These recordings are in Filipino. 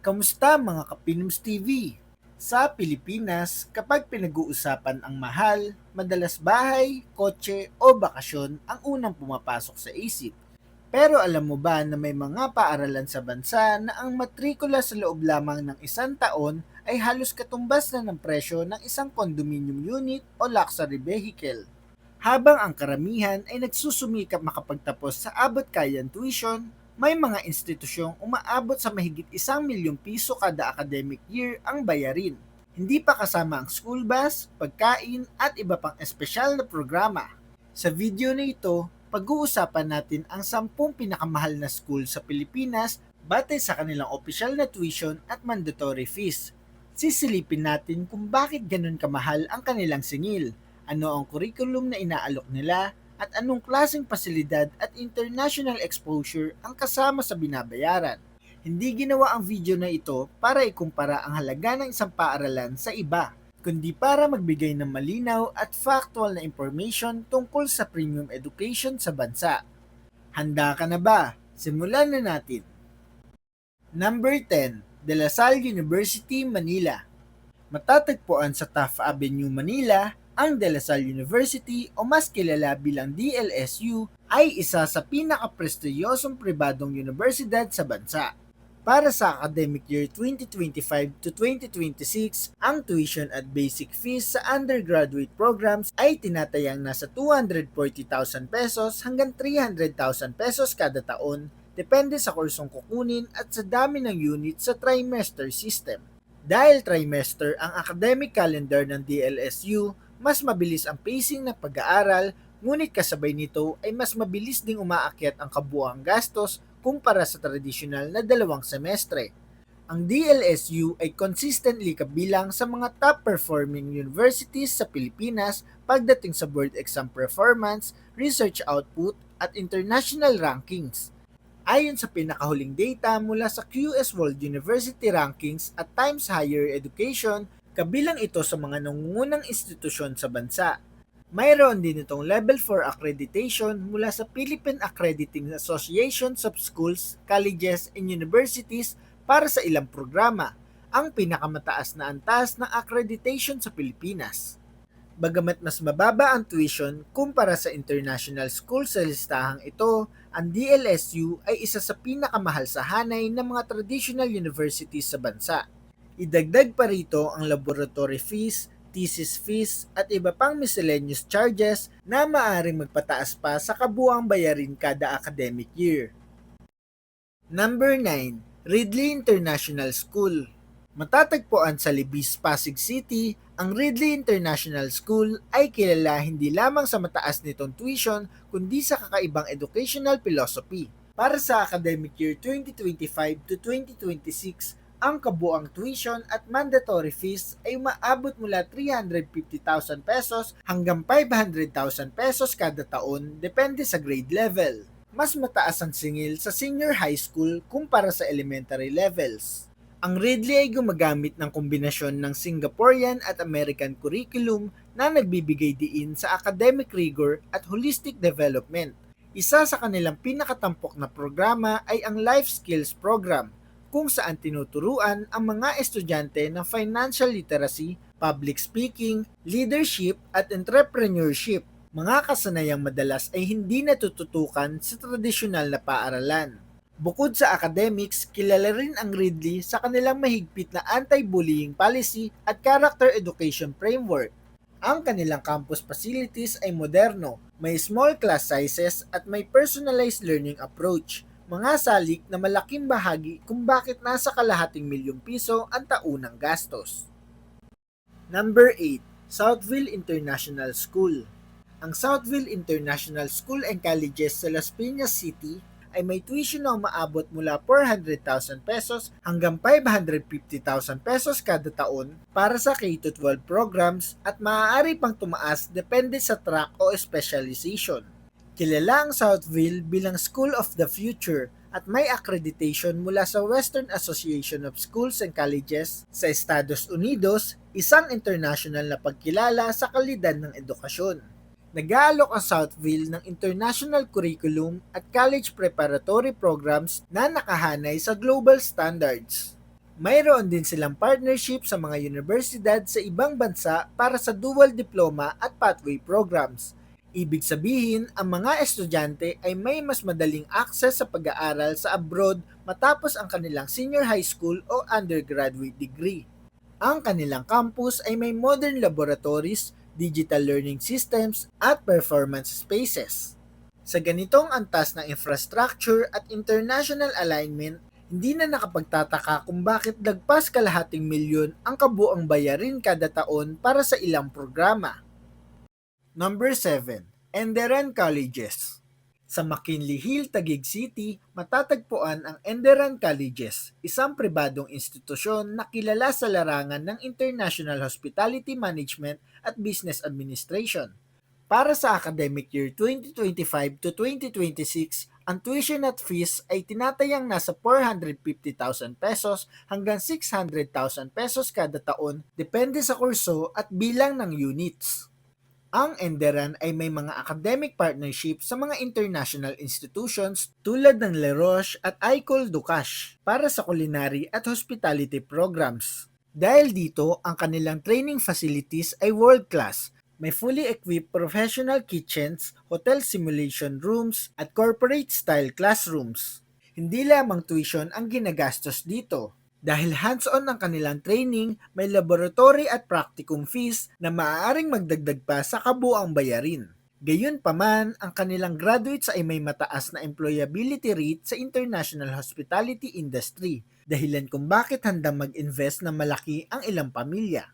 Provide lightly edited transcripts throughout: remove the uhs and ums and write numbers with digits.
Kamusta mga Kapilms TV? Sa Pilipinas, kapag pinag-uusapan ang mahal, madalas bahay, kotse o bakasyon ang unang pumapasok sa isip. Pero alam mo ba na may mga paaralan sa bansa na ang matrikula sa loob lamang ng isang taon ay halos katumbas na ng presyo ng isang condominium unit o luxury vehicle? Habang ang karamihan ay nagsusumikap makapagtapos sa abot-kayang tuition, may mga institusyong umaabot sa mahigit 1 milyong piso kada academic year ang bayarin. Hindi pa kasama ang school bus, pagkain at iba pang espesyal na programa. Sa video na ito, pag-uusapan natin ang 10 pinakamahal na school sa Pilipinas batay sa kanilang opisyal na tuition at mandatory fees. Sisilipin natin kung bakit ganun kamahal ang kanilang singil, ano ang curriculum na inaalok nila, at anong klaseng pasilidad at international exposure ang kasama sa binabayaran. Hindi ginawa ang video na ito para ikumpara ang halaga ng isang paaralan sa iba, kundi para magbigay ng malinaw at factual na information tungkol sa premium education sa bansa. Handa ka na ba? Simulan na natin. Number 10, De La Salle University, Manila. Matatagpuan sa Taft Avenue, Manila, ang De La Salle University o mas kilala bilang DLSU ay isa sa pinakaprestiyosong pribadong universidad sa bansa. Para sa academic year 2025 to 2026, ang tuition at basic fees sa undergraduate programs ay tinatayang nasa 240,000 pesos hanggang 300,000 pesos kada taon, depende sa kursong kukunin at sa dami ng unit sa trimester system. Dahil trimester ang academic calendar ng DLSU, mas mabilis ang pacing ng pag-aaral, ngunit kasabay nito ay mas mabilis ding umaakyat ang kabuuang gastos kumpara sa tradisyonal na 2 semestre. Ang DLSU ay consistently kabilang sa mga top-performing universities sa Pilipinas pagdating sa board exam performance, research output, at international rankings. Ayon sa pinakahuling data mula sa QS World University Rankings at Times Higher Education, kabilang ito sa mga nangungunang institusyon sa bansa. Mayroon din itong Level 4 accreditation mula sa Philippine Accrediting Association of Schools, Colleges, and Universities para sa ilang programa, ang pinakamataas na antas ng accreditation sa Pilipinas. Bagamat mas mababa ang tuition kumpara sa international school sa listahang ito, ang DLSU ay isa sa pinakamahal sa hanay ng mga traditional universities sa bansa. Idagdag pa rito ang laboratory fees, thesis fees at iba pang miscellaneous charges na maaaring magpataas pa sa kabuuang bayarin kada academic year. Number 9, Ridley International School. Matatagpuan sa Libis, Pasig City, ang Ridley International School ay kilala hindi lamang sa mataas nitong tuition kundi sa kakaibang educational philosophy. Para sa academic year 2025 to 2026, ang kabuang tuition at mandatory fees ay umaabot mula 350,000 pesos hanggang 500,000 pesos kada taon depende sa grade level. Mas mataas ang singil sa senior high school kumpara sa elementary levels. Ang Ridley ay gumagamit ng kombinasyon ng Singaporean at American curriculum na nagbibigay diin sa academic rigor at holistic development. Isa sa kanilang pinakatampok na programa ay ang Life Skills Program, kung saan tinuturuan ang mga estudyante ng financial literacy, public speaking, leadership at entrepreneurship, mga kasanayang madalas ay hindi natututukan sa tradisyonal na paaralan. Bukod sa academics, kilala rin ang Ridley sa kanilang mahigpit na anti-bullying policy at character education framework. Ang kanilang campus facilities ay moderno, may small class sizes at may personalized learning approach, mga salik na malaking bahagi kung bakit nasa kalahating milyong piso ang taunang gastos. Number 8, Southville International School. Ang Southville International School and Colleges sa Las Piñas City ay may tuition na umaabot mula 400,000 pesos hanggang 550,000 pesos kada taon para sa K-12 programs at maaari pang tumaas depende sa track o specialization. Kilala ang Southville bilang School of the Future at may accreditation mula sa Western Association of Schools and Colleges sa Estados Unidos, isang international na pagkilala sa kalidad ng edukasyon. Nag-aalok ang Southville ng international curriculum at college preparatory programs na nakahanay sa global standards. Mayroon din silang partnership sa mga universidad sa ibang bansa para sa dual diploma at pathway programs. Ibig sabihin, ang mga estudyante ay may mas madaling access sa pag-aaral sa abroad matapos ang kanilang senior high school o undergraduate degree. Ang kanilang campus ay may modern laboratories, digital learning systems, at performance spaces. Sa ganitong antas ng infrastructure at international alignment, hindi na nakapagtataka kung bakit lagpas kalahating milyon ang kabuang bayarin kada taon para sa ilang programa. Number 7. Enderan Colleges. Sa McKinley Hill, Taguig City, matatagpuan ang Enderan Colleges, isang pribadong institusyon na kilala sa larangan ng International Hospitality Management at Business Administration. Para sa academic year 2025 to 2026, ang tuition at fees ay tinatayang nasa 450,000 pesos hanggang 600,000 pesos kada taon depende sa kurso at bilang ng units. Ang Enderan ay may mga academic partnership sa mga international institutions tulad ng Le Roche at Ecole Ducasse para sa culinary at hospitality programs. Dahil dito, ang kanilang training facilities ay world-class. May fully equipped professional kitchens, hotel simulation rooms, at corporate-style classrooms. Hindi lamang tuition ang ginagastos dito. Dahil hands-on ang kanilang training, may laboratory at practicum fees na maaaring magdagdag pa sa kabuang bayarin. Gayunpaman, ang kanilang graduates ay may mataas na employability rate sa international hospitality industry, dahilan kung bakit handang mag-invest na malaki ang ilang pamilya.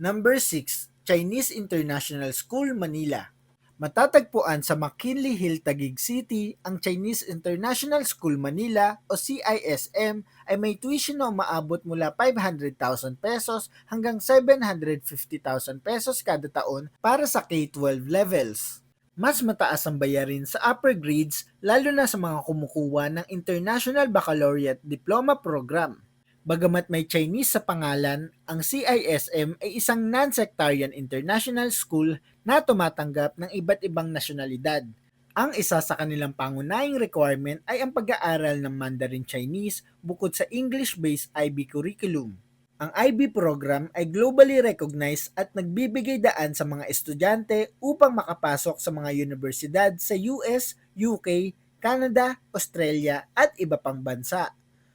Number 6. Chinese International School, Manila. Matatagpuan sa McKinley Hill, Taguig City, ang Chinese International School Manila o CISM ay may tuition na umaabot mula 500,000 pesos hanggang 750,000 pesos kada taon para sa K-12 levels. Mas mataas ang bayarin sa upper grades lalo na sa mga kumukuha ng International Baccalaureate Diploma Program. Bagamat may Chinese sa pangalan, ang CISM ay isang non-sectarian international school na tumatanggap ng iba't ibang nasyonalidad. Ang isa sa kanilang pangunahing requirement ay ang pag-aaral ng Mandarin Chinese bukod sa English-based IB curriculum. Ang IB program ay globally recognized at nagbibigay daan sa mga estudyante upang makapasok sa mga universidad sa US, UK, Canada, Australia at iba pang bansa.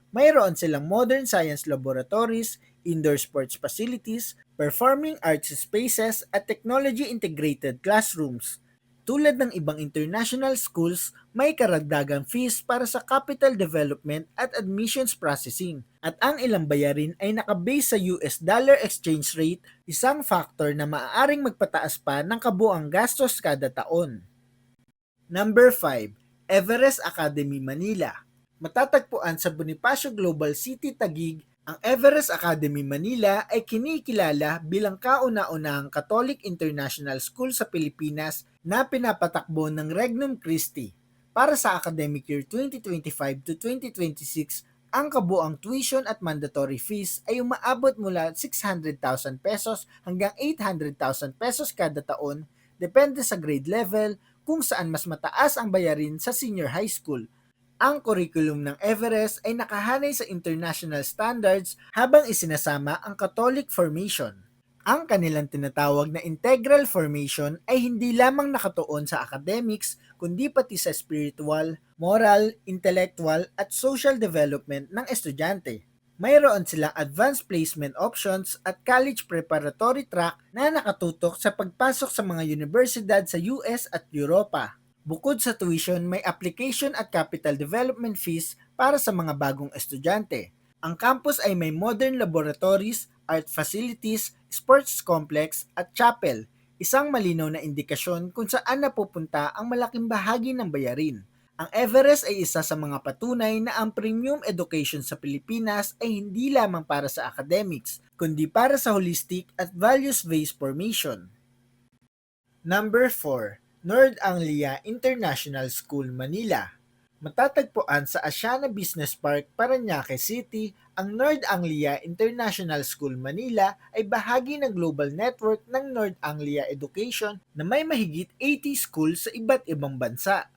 Mayroon silang modern science laboratories, indoor sports facilities, performing arts spaces at technology-integrated classrooms. Tulad ng ibang international schools, may karagdagang fees para sa capital development at admissions processing. At ang ilang bayarin ay nakabase sa US dollar exchange rate, isang factor na maaaring magpataas pa ng kabuang gastos kada taon. Number 5. Everest Academy, Manila. Matatagpuan sa Bonifacio Global City, Taguig, ang Everest Academy Manila ay kinikilala bilang kauna-unahang Catholic International School sa Pilipinas na pinapatakbo ng Regnum Christi. Para sa academic year 2025 to 2026, ang kabuang tuition at mandatory fees ay umaabot mula 600,000 pesos hanggang 800,000 pesos kada taon, depende sa grade level kung saan mas mataas ang bayarin sa senior high school. Ang curriculum ng Everest ay nakahanay sa international standards habang isinasama ang Catholic formation. Ang kanilang tinatawag na integral formation ay hindi lamang nakatuon sa academics kundi pati sa spiritual, moral, intellectual at social development ng estudyante. Mayroon silang advanced placement options at college preparatory track na nakatutok sa pagpasok sa mga universidad sa US at Europa. Bukod sa tuition, may application at capital development fees para sa mga bagong estudyante. Ang campus ay may modern laboratories, art facilities, sports complex at chapel, isang malinaw na indikasyon kung saan napupunta ang malaking bahagi ng bayarin. Ang Everest ay isa sa mga patunay na ang premium education sa Pilipinas ay hindi lamang para sa academics, kundi para sa holistic at values-based formation. Number 4. Nord Anglia International School, Manila. Matatagpuan sa Asiana Business Park, Parañaque City, ang Nord Anglia International School, Manila ay bahagi ng global network ng Nord Anglia Education na may mahigit 80 schools sa iba't ibang bansa.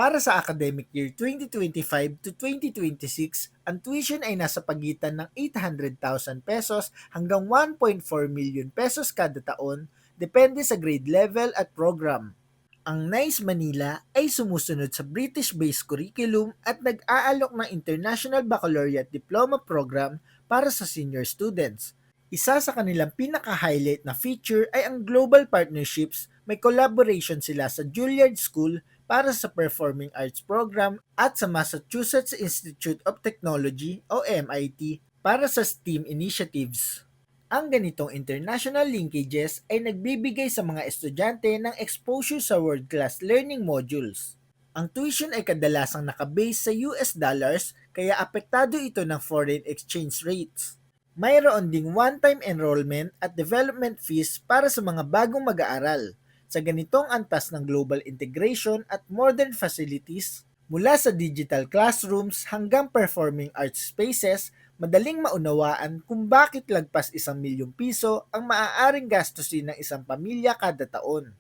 Para sa academic year 2025 to 2026, ang tuition ay nasa pagitan ng 800,000 pesos hanggang 1.4 million pesos kada taon, depende sa grade level at program. Ang NICE Manila ay sumusunod sa British-based curriculum at nag-aalok ng International Baccalaureate Diploma Program para sa senior students. Isa sa kanilang pinaka-highlight na feature ay ang global partnerships. May collaboration sila sa Juilliard School para sa Performing Arts Program at sa Massachusetts Institute of Technology o MIT para sa STEAM initiatives. Ang ganitong international linkages ay nagbibigay sa mga estudyante ng exposure sa world-class learning modules. Ang tuition ay kadalasang nakabase sa US dollars kaya apektado ito ng foreign exchange rates. Mayroon ding one-time enrollment at development fees para sa mga bagong mag-aaral. Sa ganitong antas ng global integration at modern facilities, mula sa digital classrooms hanggang performing arts spaces, madaling maunawaan kung bakit lagpas 1 milyong piso ang maaaring gastusin ng isang pamilya kada taon.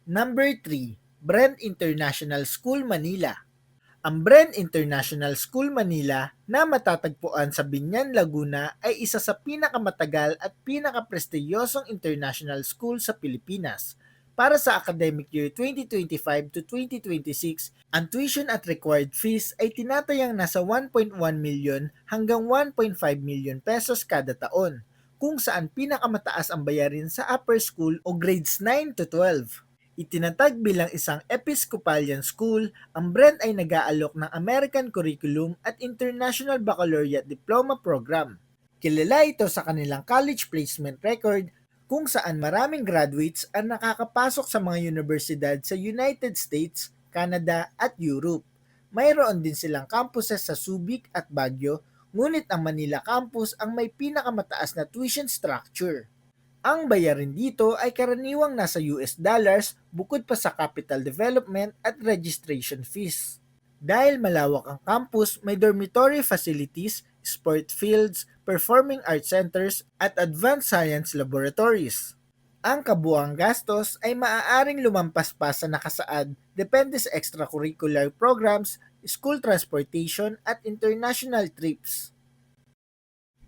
Number 3. Brent International School Manila. Ang Brent International School Manila na matatagpuan sa Binyan, Laguna ay isa sa pinakamatagal at pinakaprestiyosong international school sa Pilipinas. Para sa academic year 2025 to 2026, ang tuition at required fees ay tinatayang nasa 1.1 million hanggang 1.5 million pesos kada taon, kung saan pinakamataas ang bayarin sa upper school o grades 9 to 12. Itinatag bilang isang Episcopalian school, ang Brent ay nag-aalok ng American Curriculum at International Baccalaureate Diploma Program. Kilala ito sa kanilang college placement record kung saan maraming graduates ang nakakapasok sa mga universidad sa United States, Canada at Europe. Mayroon din silang campuses sa Subic at Baguio, ngunit ang Manila campus ang may pinakamataas na tuition structure. Ang bayarin dito ay karaniwang nasa US dollars bukod pa sa capital development at registration fees. Dahil malawak ang campus, may dormitory facilities, sport fields, performing arts centers, at advanced science laboratories. Ang kabuuang gastos ay maaaring lumampas pa sa nakasaad depende sa extracurricular programs, school transportation, at international trips.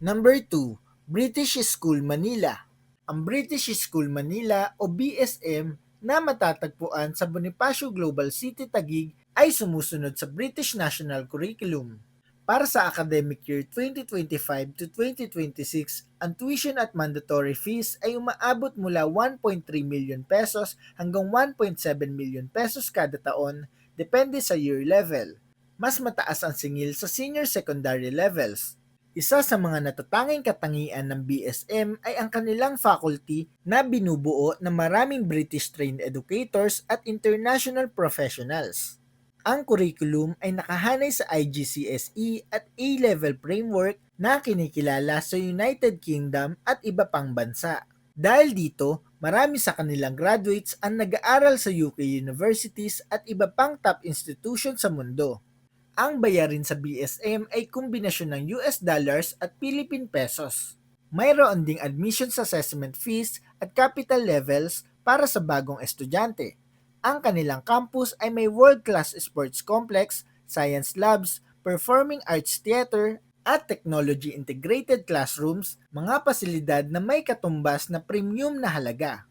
Number 2. British School Manila. Ang British School Manila o BSM na matatagpuan sa Bonifacio Global City Taguig ay sumusunod sa British National Curriculum. Para sa academic year 2025 to 2026, ang tuition at mandatory fees ay umaabot mula 1.3 million pesos hanggang 1.7 million pesos kada taon, depende sa year level. Mas mataas ang singil sa senior secondary levels. Isa sa mga natatanging katangian ng BSM ay ang kanilang faculty na binubuo ng maraming British-trained educators at international professionals. Ang curriculum ay nakahanay sa IGCSE at A-level framework na kinikilala sa United Kingdom at iba pang bansa. Dahil dito, marami sa kanilang graduates ang nag-aaral sa UK universities at iba pang top institutions sa mundo. Ang bayarin sa BSM ay kombinasyon ng US dollars at Philippine pesos. Mayroon ding admissions assessment fees at capital levels para sa bagong estudyante. Ang kanilang campus ay may world-class sports complex, science labs, performing arts theater, at technology integrated classrooms, mga pasilidad na may katumbas na premium na halaga.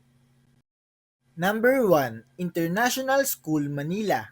Number 1. International School Manila.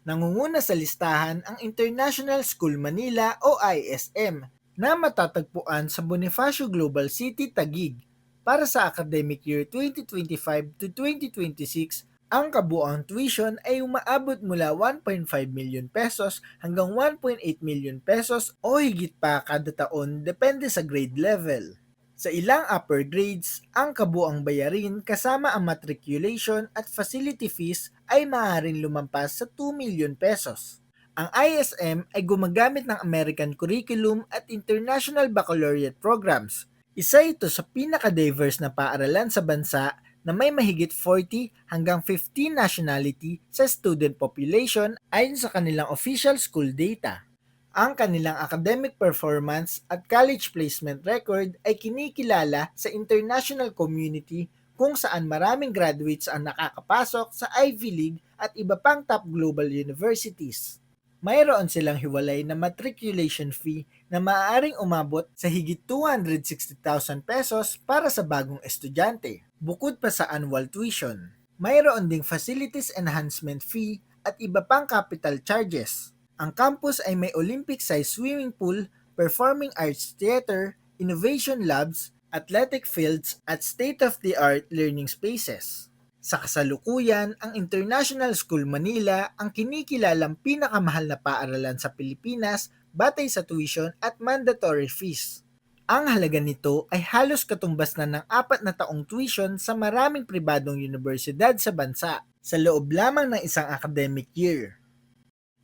Nangunguna sa listahan ang International School Manila o ISM na matatagpuan sa Bonifacio Global City, Taguig. Para sa academic year 2025 to 2026, ang kabuuang tuition ay umaabot mula 1.5 million pesos hanggang 1.8 million pesos o higit pa kada taon depende sa grade level. Sa ilang upper grades, ang kabuang bayarin kasama ang matriculation at facility fees ay maaaring lumampas sa 2 million pesos. Ang ISM ay gumagamit ng American Curriculum at International Baccalaureate Programs. Isa ito sa pinaka-diverse na paaralan sa bansa na may mahigit 40 hanggang 15 nationality sa student population ayon sa kanilang official school data. Ang kanilang academic performance at college placement record ay kinikilala sa international community kung saan maraming graduates ang nakakapasok sa Ivy League at iba pang top global universities. Mayroon silang hiwalay na matriculation fee na maaaring umabot sa higit 260,000 pesos para sa bagong estudyante, bukod pa sa annual tuition. Mayroon ding facilities enhancement fee at iba pang capital charges. Ang campus ay may Olympic-sized swimming pool, performing arts theater, innovation labs, athletic fields at state-of-the-art learning spaces. Sa kasalukuyan, ang International School Manila ang kinikilalang pinakamahal na paaralan sa Pilipinas batay sa tuition at mandatory fees. Ang halaga nito ay halos katumbas na ng 4 na taong tuition sa maraming pribadong universidad sa bansa sa loob lamang ng isang academic year.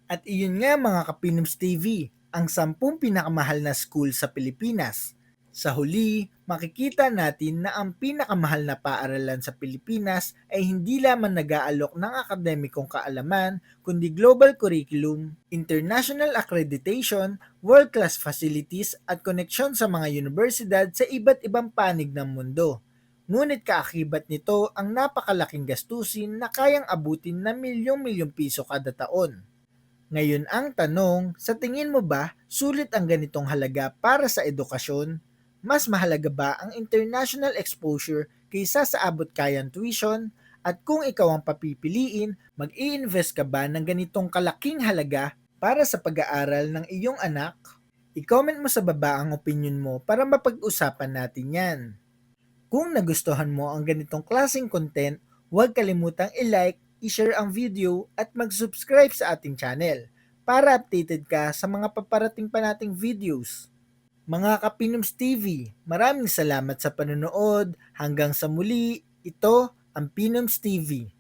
At iyon nga mga Kapinoms TV, ang 10 pinakamahal na school sa Pilipinas. Sa huli, makikita natin na ang pinakamahal na paaralan sa Pilipinas ay hindi lamang nag-aalok ng akademikong kaalaman, kundi global curriculum, international accreditation, world-class facilities at koneksyon sa mga universidad sa iba't ibang panig ng mundo. Ngunit kaakibat nito ang napakalaking gastusin na kayang abutin ng milyong-milyong piso kada taon. Ngayon ang tanong, sa tingin mo ba sulit ang ganitong halaga para sa edukasyon? Mas mahalaga ba ang international exposure kaysa sa abot-kayang tuition? At kung ikaw ang papipiliin, mag-i-invest ka ba ng ganitong kalaking halaga para sa pag-aaral ng iyong anak? I-comment mo sa baba ang opinion mo para mapag-usapan natin yan. Kung nagustuhan mo ang ganitong klaseng content, huwag kalimutang i-like, i-share ang video at mag-subscribe sa ating channel para updated ka sa mga paparating pa nating videos. Mga Kapinoms TV, maraming salamat sa panonood. Hanggang sa muli, ito ang Pinoms TV.